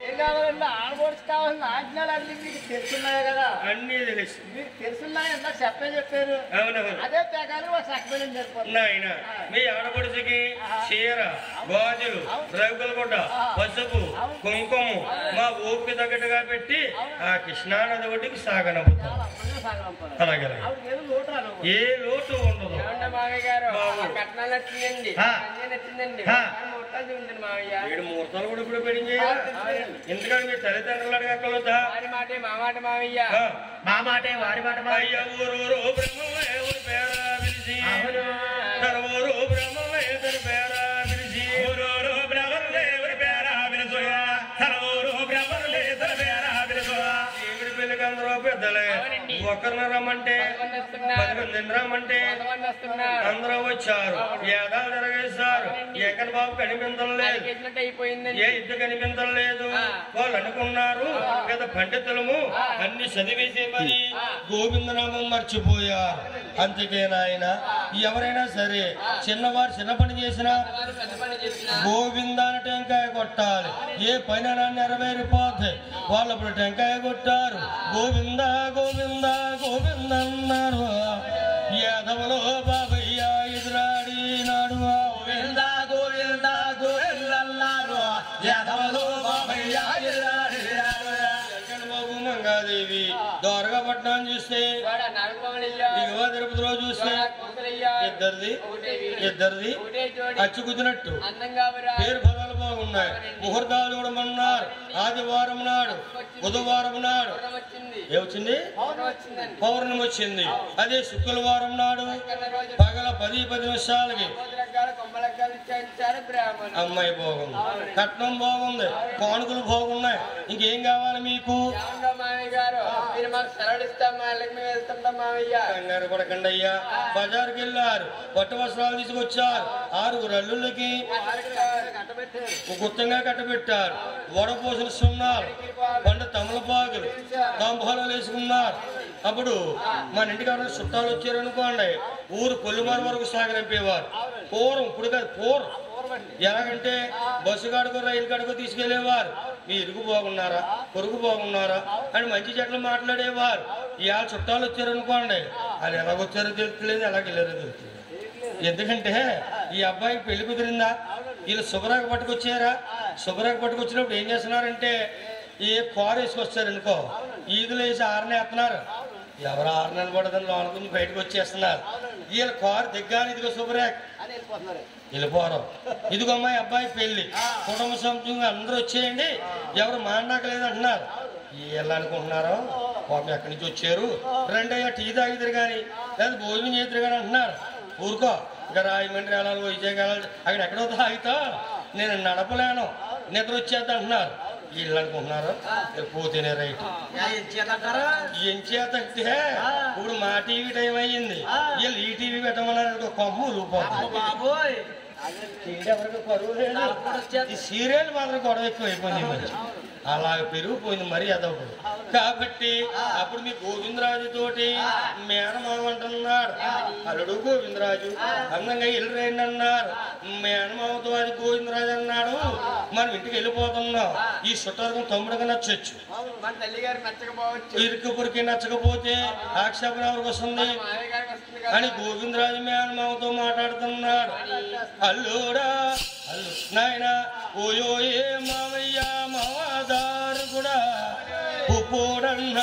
ఏం కావాలన్నా ఆడబోడ్స్ కావాలన్నా ఆజ్ఞాలు అన్ని మీకు తెలుసున్నాయి కదా. అన్నీ తెలుసు మీకు తెలుసున్నాయి అన్నా చెప్పే చెప్పారు. అవునవును. అదే ప్రకారం ఒక సక్రమం జరిపోతుంది. నాయన మీ ఆడపడుచుకి చీర, గాజులు, రవికల గుడ్డ, పసుపు, కుంకుమ మా ఊపికి తగ్గట్టుగా పెట్టి ఆ కృష్ణానది ఒడ్డుకి సాగనవుతాం. అలాగే ఏ లోటు ఉండదు. కట్నాలు వచ్చిందండి, నచ్చిందండి, ఏడు ముహూర్తాలు కూడా ఇప్పుడు పెడింది. ఎందుకంటే మీ తల్లిదండ్రులు అడగక్కలొద్దా? మా మాట మావయ్య, మా మాటే వారి మాట అయ్య ఊరు బ్రహ్మమే ఊరు పేరా పిలిచి ఊరు బ్రహ్మమే ఊరు పేరా పిలిచి ఊరు బ్రహ్మలే ఊరు పేరా పిలుసు ఊరు బ్రహ్మలే ఊరు పేరా పిలుసు. ఈవిడి పెళ్లికి అందరూ పెద్దలే. ఒక్కరిని రమ్మంటే 10 మందిని రమ్మంటే అందరూ వచ్చారు. ఏడాది జరగేశారు. ఎక్కడ బాబు కనిపించలేదు, ఏ ఇద్దరు కనిపించలేదు. వాళ్ళు అనుకున్నారు కదా పండితులము అన్ని చదివేసే మరి గోవిందనామం మర్చిపోయారు. అందుకే నాయన ఎవరైనా సరే చిన్నవారు చిన్న పని చేసినా గోవిందాన్ని టెంకాయ కొట్టాలి. ఏ పని నెరవేరిపోతాయి. వాళ్ళు అప్పుడు టెంకాయ కొట్టారు. గోవింద గోవింద గోవింద అన్నారు. యాదవలో బాబయ్య ఎదురాడినాడు. గోవింద గోవింద గోవింద అన్నారు. యాదవలో బాబయ్య ఎదురాడినాడు. బాబు మంగాదేవి ద్వారకాపట్నం చూస్తే దిగువ తిరుపతిలో చూస్తే ఇద్దరిది అచ్చు కుదినట్టు పేరు ఫలాలు బాగున్నాయి. ముహూర్తాలు కూడా మన్నారు. ఆదివారం నాడు, బుధవారం నాడు ఏమొచ్చింది? పౌర్ణమి వచ్చింది. అదే శుక్రవారం నాడు పగల 10 నిమిషాలకి అమ్మాయి బాగుంది, కట్నం బాగుంది, కానుకలు బాగున్నాయి. ఇంకేం కావాలి మీకు? కంగారు పడకండి అయ్యా. బజార్కి వెళ్ళారు, పట్టు వస్త్రాలు తీసుకొచ్చారు. 6 అల్లుళ్ళకి గుర్తంగా కట్టబెట్టారు. వడపోసిన సున్నాలు, పండు తమలపాకులు, తాంబూలాలు వేసుకున్నారు. అప్పుడు మన ఇంటికి ఎవరైనా చుట్టాలు వచ్చారనుకోండి, ఊరు కొల్లిమారు వరకు సాగనింపేవారు. పూర్వం, ఇప్పుడు కాదు పూర్వం. ఎలాగంటే బస్సు కాడుకో రైలు కాడుకో తీసుకెళ్లేవారు. మీ ఇరుగు బాగున్నారా, పొరుగు బాగున్నారా అని మంచి చెట్లు మాట్లాడేవారు. ఇవాళ చుట్టాలు వచ్చారనుకోండి, వాళ్ళు ఎలాగొచ్చారో తెలుస్తలేదు, ఎలాగెళ్ళారో తెలుస్తుంది. ఎందుకంటే ఈ అబ్బాయికి పెళ్లి కుదిరిందా, వీళ్ళు శుభ్రాకు పట్టుకొచ్చారా, శుభ్రాకు పట్టుకొచ్చినప్పుడు ఏం చేస్తున్నారంటే ఏ కారు వేసుకొచ్చారనుకో, ఈదులు వేసి ఆరనే వేస్తున్నారు. ఎవరు 6 నెలలు పడదని లోనుకుని బయటకు వచ్చేస్తున్నారు. వీళ్ళ కారు దిగ్గాని ఇదిగో శుభ్రాక్ వెళ్ళిపోరు. ఇదిగో అమ్మాయి అబ్బాయి పెళ్లి, కుటుంబ సభ్యులు అందరూ వచ్చేయండి, ఎవరు మాండాకలేదు అంటున్నారు. వీళ్ళు అనుకుంటున్నారో పాపం ఎక్కడి నుంచి వచ్చారు, రెండయ్యా టీ తాగిద్దరు కానీ లేదా భోజనం చేద్దరు కానీ అంటున్నారు. ఊరుకో, ఇంకా రాయమండ్రి వెళ్ళాలి, వైజాగ్ వెళ్ళాలి, అక్కడ ఎక్కడో తాగితా నేను నడపలేను, నిద్ర వచ్చేద్దా అంటున్నారు. వీళ్ళు అనుకుంటున్నారు పోతేనే రైట్. ఏం చేతంటే ఇప్పుడు మా టీవీ టైం అయ్యింది, వీళ్ళు ఈ టీవీ పెట్టమన్నారు. కొమ్ములు బాబోయ్, ఈ సీరియల్ మాత్రం గొడవ ఎక్కువ అయిపోయింది. అలా పెరిగిపోయింది మరి అదొకటి. కాబట్టి అప్పుడు మీ గోవిందరాజు తోటి మేనమామ అంటున్నాడు. అల్లుడు గోవిందరాజు అందంగా ఇల్లు రండి అన్నారు. మేనమామతో అది గోవిందరాజు అన్నాడు. మనం ఇంటికి వెళ్ళిపోతున్నాం. ఈ సుట్టర్గం తమ్ముడికి నచ్చొచ్చు, ఇరుకు పురికి నచ్చకపోతే ఆక్షేపణ ఎవరికి వస్తుంది అని గోవిందరాజు మేనమామతో మాట్లాడుతున్నాడు. అల్లుడా అల్లు నాయన ఓయో ఏ మావయ్య మావాదారు కూడా ఉపోడన్న